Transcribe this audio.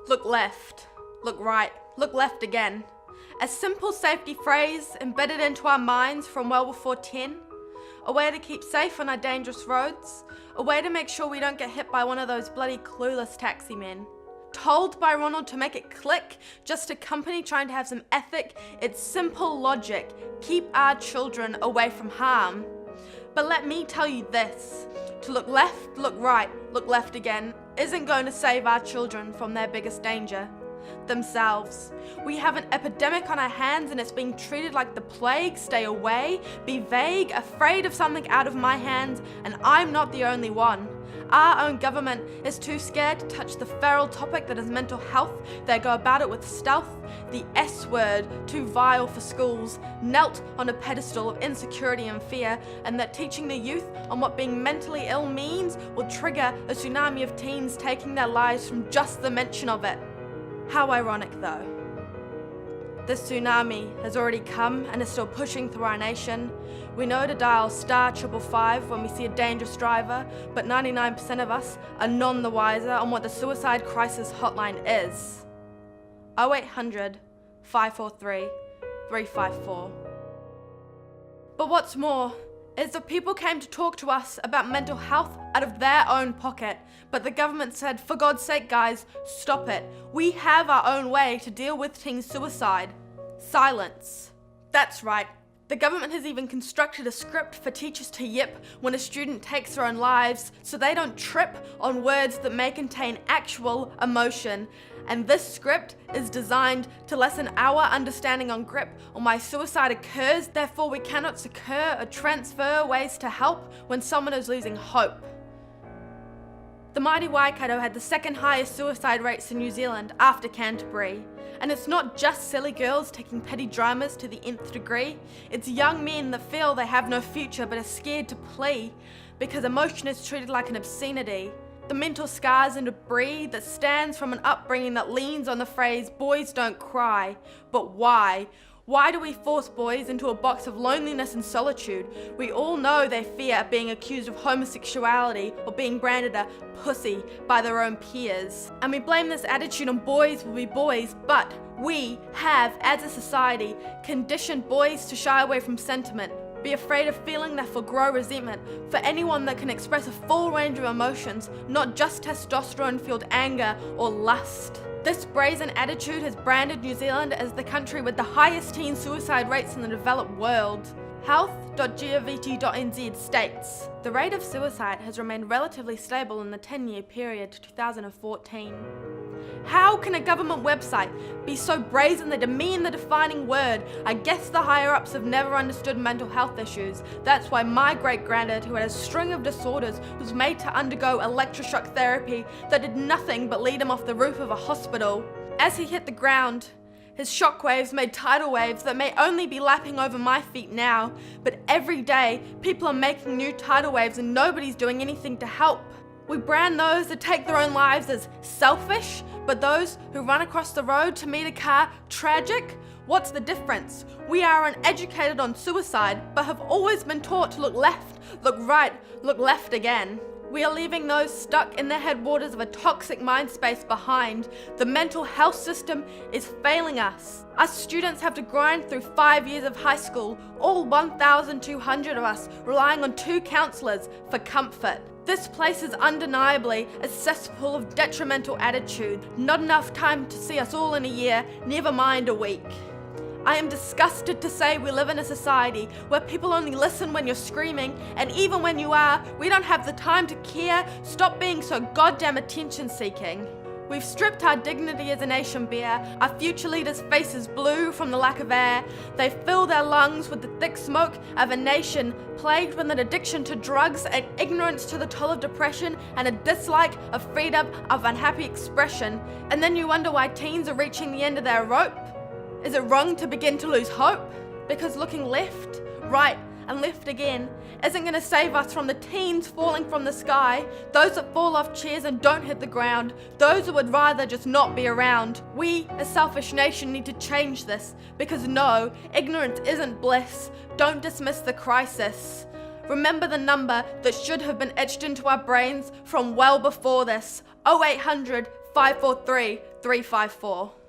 look left, look right, look left again. A simple safety phrase embedded into our minds from well before 10. A way to keep safe on our dangerous roads. A way to make sure we don't get hit by one of those bloody clueless taxi men. Told by Ronald to make it click, just a company trying to have some ethic. It's simple logic. Keep our children away from harm. But let me tell you this. To look left, look right, look left again isn't going to save our children from their biggest danger. Themselves. We have an epidemic on our hands and it's being treated like the plague. Stay away, be vague, afraid of something out of my hands, and I'm not the only one. Our own government is too scared to touch the feral topic that is mental health. They go about it with stealth. The S word, too vile for schools, knelt on a pedestal of insecurity and fear, and that teaching the youth on what being mentally ill means will trigger a tsunami of teens taking their lives from just the mention of it. How ironic though. This tsunami has already come and is still pushing through our nation. We know to dial *555 when we see a dangerous driver, but 99% of us are none the wiser on what the suicide crisis hotline is. 0800 543 354. But what's more is that people came to talk to us about mental health out of their own pocket, but the government said, for God's sake guys, stop it. We have our own way to deal with teen suicide. Silence. That's right. The government has even constructed a script for teachers to yip when a student takes their own lives so they don't trip on words that may contain actual emotion. And this script is designed to lessen our understanding on grip on why suicide occurs, therefore we cannot secure or transfer ways to help when someone is losing hope. The mighty Waikato had the second highest suicide rates in New Zealand after Canterbury. And it's not just silly girls taking petty dramas to the nth degree. It's young men that feel they have no future but are scared to plea because emotion is treated like an obscenity. The mental scars and debris that stands from an upbringing that leans on the phrase, boys don't cry. But why? Why do we force boys into a box of loneliness and solitude? We all know they fear being accused of homosexuality or being branded a pussy by their own peers. And we blame this attitude on boys will be boys, but we have, as a society, conditioned boys to shy away from sentiment, be afraid of feeling that will grow resentment for anyone that can express a full range of emotions, not just testosterone-fueled anger or lust. This brazen attitude has branded New Zealand as the country with the highest teen suicide rates in the developed world. Health.govt.nz states, the rate of suicide has remained relatively stable in the 10-year period to 2014. How can a government website be so brazen they demean the defining word? I guess the higher-ups have never understood mental health issues. That's why my great-granddad, who had a string of disorders, was made to undergo electroshock therapy that did nothing but lead him off the roof of a hospital. As he hit the ground, his shockwaves made tidal waves that may only be lapping over my feet now, but every day people are making new tidal waves and nobody's doing anything to help. We brand those that take their own lives as selfish, but those who run across the road to meet a car tragic? What's the difference? We are uneducated on suicide, but have always been taught to look left, look right, look left again. We are leaving those stuck in the headwaters of a toxic mind space behind. The mental health system is failing us. Us students have to grind through 5 years of high school, all 1,200 of us relying on 2 counsellors for comfort. This place is undeniably a cesspool of detrimental attitude. Not enough time to see us all in a year, never mind a week. I am disgusted to say we live in a society where people only listen when you're screaming, and even when you are, we don't have the time to care. Stop being so goddamn attention-seeking. We've stripped our dignity as a nation bare. Our future leaders' faces blue from the lack of air. They fill their lungs with the thick smoke of a nation plagued with an addiction to drugs, an ignorance to the toll of depression, and a dislike of freedom of unhappy expression. And then you wonder why teens are reaching the end of their rope. Is it wrong to begin to lose hope? Because looking left, right, and left again isn't going to save us from the teens falling from the sky, those that fall off chairs and don't hit the ground, those who would rather just not be around. We, a selfish nation, need to change this, because no, ignorance isn't bliss. Don't dismiss the crisis. Remember the number that should have been etched into our brains from well before this, 0800 543 354.